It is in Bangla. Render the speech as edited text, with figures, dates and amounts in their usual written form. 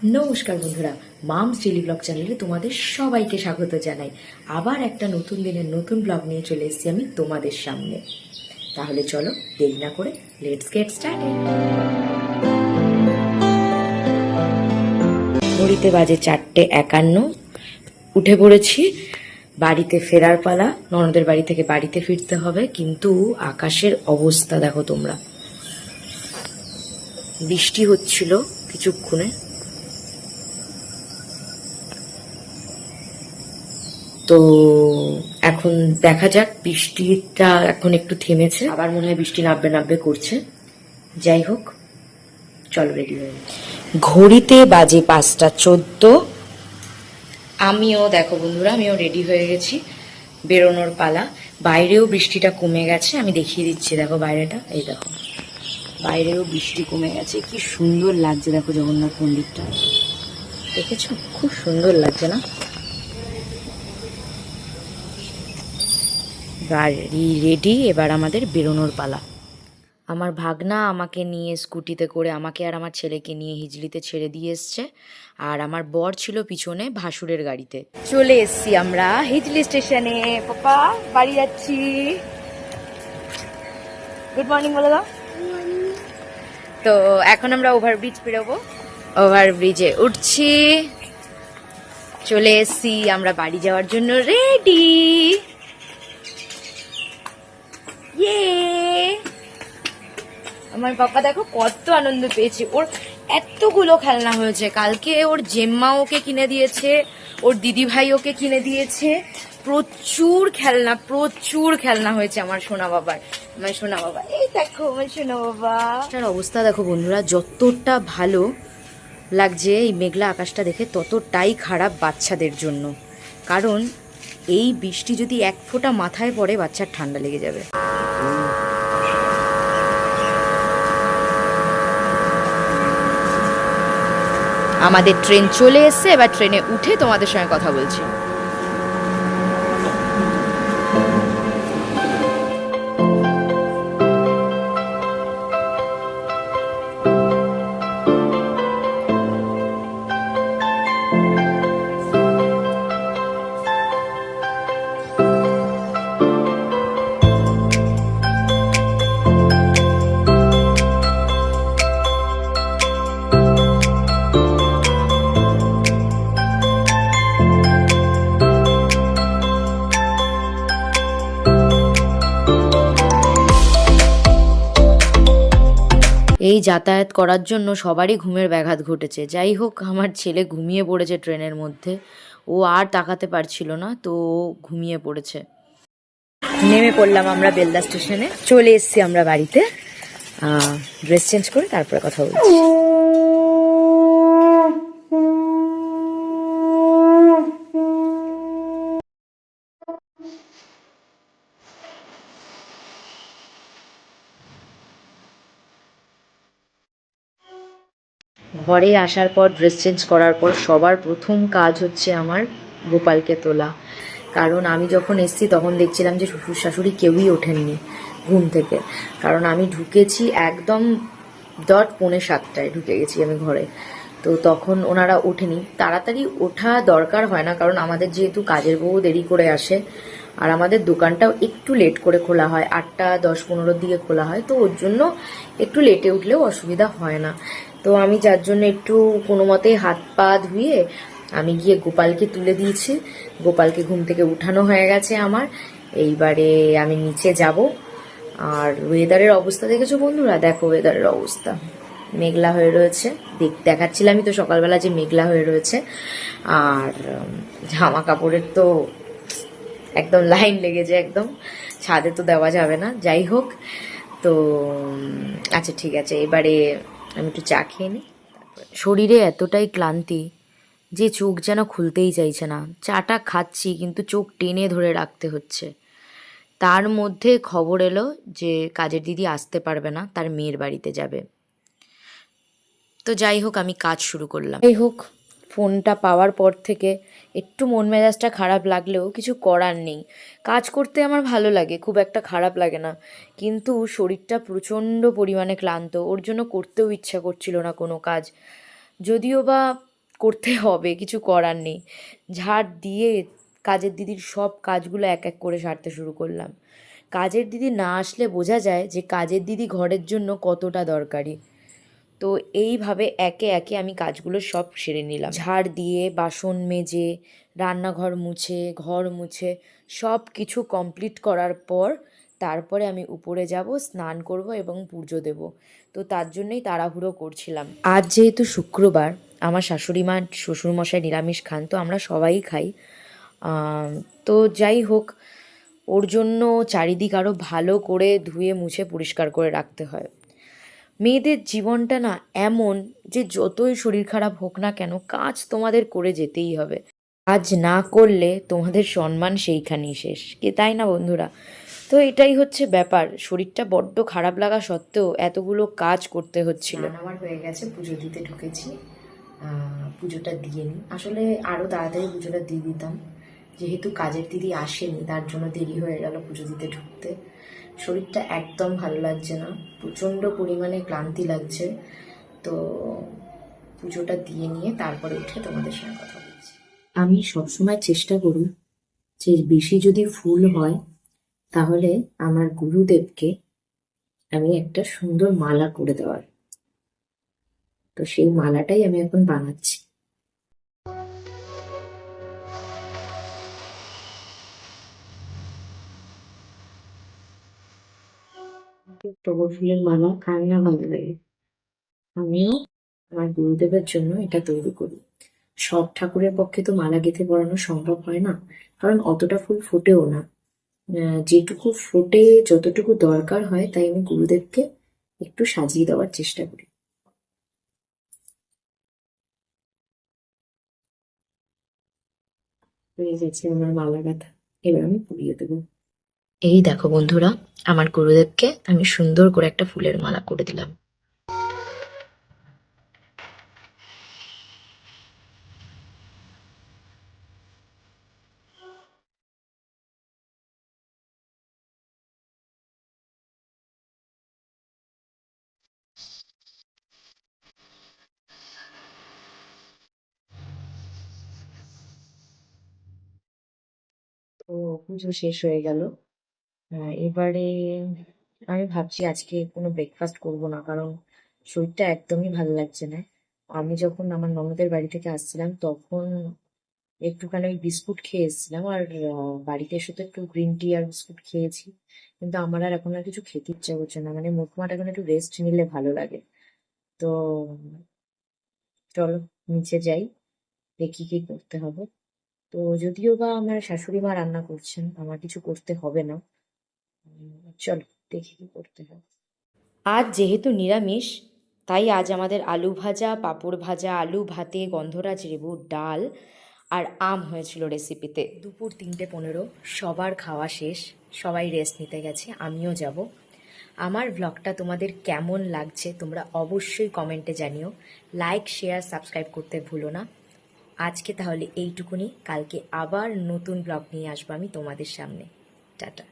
নমস্কার বন্ধুরা, মামস ডেলি ব্লগ চ্যানেলে তোমাদের সবাইকে স্বাগত জানাই। আবার একটা নতুন দিনের নতুন ব্লগ নিয়ে চলে এসেছি আমি তোমাদের সামনে। তাহলে চলো দেরি না করে লেটস গেট স্টার্টেড। ঘড়িতে বাজে 4:51। উঠে পড়েছি, বাড়িতে ফেরার পালা। ননদের বাড়ি থেকে বাড়িতে ফিরতে হবে, কিন্তু আকাশের অবস্থা দেখো তোমরা। বৃষ্টি হচ্ছিল কিছুক্ষণে, তো এখন দেখা যাক। বৃষ্টিটা এখন একটু থেমেছে, আবার মনে হয় বৃষ্টি নামবে নামবে করছে। যাই হোক, চলো রেডি হয়ে। ঘড়িতে বাজে 5:14। আমিও দেখো বন্ধুরা, আমিও রেডি হয়ে গেছি, বেরোনোর পালা। বাইরেও বৃষ্টিটা কমে গেছে, আমি দেখিয়ে দিচ্ছি। দেখো বাইরেটা, এই দেখো, বাইরেও বৃষ্টি কমে গেছে। কি সুন্দর লাগছে দেখো জগন্নাথ মন্দিরটা, দেখেছো? খুব সুন্দর লাগছে না? গাড়ি রেডি, এবার আমাদের বেরোনোর পালা। আমার ভাগনা আমাকে নিয়ে স্কুটিতে করে, আমাকে আর আমার ছেলেকে নিয়ে হিজলিতে ছেড়ে দিয়ে এসছে, আর আমার বর ছিল পিছনে ভাসুরের গাড়িতে। চলে এসছি আমরা হিজলি স্টেশনে। পাপা বাড়ি যাচ্ছি। গুড মর্নিং বলে দাও। তো এখন আমরা ওভারব্রিজ পেরোবো, ওভারব্রিজে উঠছি। চলে এসছি আমরা বাড়ি যাওয়ার জন্য রেডি। আমার পাপা দেখো কত আনন্দ পেয়েছে। ওর এতগুলো খেলনা হয়েছে। কালকে ওর জেম্মা ওকে কিনে দিয়েছে, ওর দিদি ভাই ওকে কিনে দিয়েছে। প্রচুর খেলনা হয়েছে আমার সোনা বাবার। আমার সোনা বাবা, এই দেখো আমার সোনা বাবা। তার অবস্থা দেখো বন্ধুরা, যতটা ভালো লাগছে এই মেঘলা আকাশটা দেখে, ততটাই খারাপ বাচ্চাদের জন্য। কারণ এই বৃষ্টি যদি এক ফোঁটা মাথায় পড়ে, বাচ্চার ঠান্ডা লেগে যাবে। আমাদের ট্রেন চলে এসছে, এবার ট্রেনে উঠে তোমাদের সঙ্গে কথা বলছি। এই যাতায়াত করার জন্য সবারই ঘুমের ব্যাঘাত ঘটেছে। যাই হোক, আমার ছেলে ঘুমিয়ে পড়েছে ট্রেনের মধ্যে। ও আর তাকাতে পারছিল না, তো ঘুমিয়ে পড়েছে। নেমে পড়লাম আমরা বেলদা স্টেশনে, চলে এসছি আমরা বাড়িতে। ড্রেস চেঞ্জ করে তারপরে কথা বলছি। ঘরে আসার পর ড্রেস চেঞ্জ করার পর সবার প্রথম কাজ হচ্ছে আমার গোপালকে তোলা। কারণ আমি যখন এসেছি তখন দেখছিলাম যে শ্বশুর শাশুড়ি কেউই ওঠেননি ঘুম থেকে। কারণ আমি ঢুকেছি একদম 6:45 ঢুকে গেছি আমি ঘরে, তো তখন ওনারা ওঠেনি। তাড়াতাড়ি ওঠা দরকার হয় না, কারণ আমাদের যেহেতু কাজের বউ দেরি করে আসে, আর আমাদের দোকানটাও একটু লেট করে খোলা হয়, 8:10-15 দিকে খোলা হয়, তো ওর জন্য একটু লেটে উঠলেও অসুবিধা হয় না। তো আমি যার জন্য একটু কোনো মতেই হাত পা ধুয়ে আমি গিয়ে গোপালকে তুলে দিয়েছি। গোপালকে ঘুম থেকে উঠানো হয়ে গেছে আমার। এইবারে আমি নিচে যাব। আর ওয়েদারের অবস্থা দেখেছো বন্ধুরা? দেখো ওয়েদারের অবস্থা, মেঘলা হয়ে রয়েছে। দেখাচ্ছিলামই তো সকালবেলা যে মেঘলা হয়ে রয়েছে। আর জামা কাপড়ের তো একদম লাইন লেগেছে, একদম ছাদে তো দেওয়া যাবে না। যাই হোক, তো আচ্ছা ঠিক আছে, এবারে আমি একটু চা খেয়ে নিই। শরীরে এতটাই ক্লান্তি যে চোখ যেন খুলতেই চাইছে না। চাটা খাচ্ছি কিন্তু চোখ টেনে ধরে রাখতে হচ্ছে। তার মধ্যে খবর এলো যে কাজের দিদি আসতে পারবে না, তার মেয়ের বাড়িতে যাবে। তো যাই হোক, আমি কাজ শুরু করলাম। যাই হোক, ফোনটা পাওয়ার পর থেকে একটু মন মেজাজটা খারাপ লাগলেও কিছু করার নেই। কাজ করতে আমার ভালো লাগে, খুব একটা খারাপ লাগে না, কিন্তু শরীরটা প্রচণ্ড পরিমাণে ক্লান্ত। ওর জন্য করতেও ইচ্ছা করছিল না কোনো কাজ। যদিও বা করতে হবে, কিছু করার নেই। ঝাড় দিয়ে কাজের দিদির সব কাজগুলো এক এক করে সারতে শুরু করলাম। কাজের দিদি না আসলে বোঝা যায় যে কাজের দিদি ঘরের জন্য কতটা দরকারি। তো এইভাবে একে একে আমি কাজগুলো সব সেরে নিলাম, ঝাড় দিয়ে, বাসন মেজে, রান্নাঘর মুছে, ঘর মুছে সব কিছু কমপ্লিট করার পর তারপরে আমি উপরে যাব, স্নান করব এবং পুজো দেব। তো তার জন্যই তাড়াহুড়ো করছিলাম। আজ যেহেতু শুক্রবার, আমার শাশুড়ি মা শ্বশুরমশাই নিরামিষ খান, তো আমরা সবাই খাই। তো যাই হোক, ওর জন্য চারিদিক আরও ভালো করে ধুয়ে মুছে পরিষ্কার করে রাখতে হয়। মেয়েদের জীবনটা না এমন যে যতই শরীর খারাপ হোক না কেন, কাজ তোমাদের করে যেতেই হবে। কাজ না করলে তোমাদের সম্মান সেইখানেই শেষ, কে তাই না বন্ধুরা? তো এটাই হচ্ছে ব্যাপার, শরীরটা বড্ড খারাপ লাগা সত্ত্বেও এতগুলো কাজ করতে হচ্ছিল। আমার হয়ে গেছে, পুজো দিতে ঢুকেছি। পুজোটা দিয়ে নিই, আসলে আরও তাড়াতাড়ি পুজোটা দিয়ে দিতাম, যেহেতু কাজের দিদি আসেনি তার জন্য দেরি হয়ে গেল পুজো দিতে ঢুকতে। শরীরটা একদম ভালো লাগছে না, প্রচণ্ড পরিমাণে ক্লান্তি লাগছে। তো পুজোটা দিয়ে নিয়ে তারপরে উঠে তোমাদের সঙ্গে কথা বলছি। আমি সবসময় চেষ্টা করি যে বেশি যদি ফুল হয় তাহলে আমার গুরুদেবকে আমি একটা সুন্দর মালা করে দেওয়ার। তো সেই মালাটাই আমি এখন বানাচ্ছি। টগর ফুলের মালা কার না ভালো লাগে? আমিও আমার গুরুদেবের জন্য এটা তৈরি করি। সব ঠাকুরের পক্ষে তো মালা গেঁথে পরানো সম্ভব হয় না, কারণ অতটা ফুল ফোটেও না। যেটুকু ফোটে, যতটুকু দরকার হয়, তাই আমি গুরুদেবকে একটু সাজিয়ে দেওয়ার চেষ্টা করি। হয়ে গেছে আমার মালা গাঁথা, এবার আমি পরিয়ে দেবো। এই দেখো বন্ধুরা, আমার গুরুদেবকে আমি সুন্দর করে একটা ফুলের মালা করে দিলাম। তো পুজো শেষ হয়ে গেল। এবারে আমি ভাবছি আজকে কোনো ব্রেকফাস্ট করব না, কারণ শরীরটা একদমই ভালো লাগছে না। আমি যখন আমার ননদের বাড়ি থেকে আসছিলাম তখন একটুখানি ওই বিস্কুট খেয়ে এসেছিলাম, আর বাড়িতে এসে তো একটু গ্রিন টি আর বিস্কুট খেয়েছি, কিন্তু আমার আর এখন আর কিছু খেতে ইচ্ছা করছে না, মানে মোটমাট এখন একটু রেস্ট নিলে ভালো লাগে। তো চলো নিচে যাই, দেখি কি করতে হবে। তো যদিও বা আমার শাশুড়ি মা রান্না করছেন, আমার কিছু করতে হবে না। চলো দেখি কি করতে হবে। আজ যেহেতু নিরামিষ, তাই আজ আমাদের আলু ভাজা, পাঁপড় ভাজা, আলু ভাতে, গন্ধরাজ লেবুর ডাল আর আম হয়েছিল রেসিপিতে। দুপুর 3:15, সবার খাওয়া শেষ, সবাই রেস্ট নিতে গেছে, আমিও যাব। আমার ব্লগটা তোমাদের কেমন লাগছে তোমরা অবশ্যই কমেন্টে জানিও। লাইক, শেয়ার, সাবস্ক্রাইব করতে ভুলো না। আজকে তাহলে এইটুকুনি, কালকে আবার নতুন ব্লগ নিয়ে আসবো আমি তোমাদের সামনে। টাটা।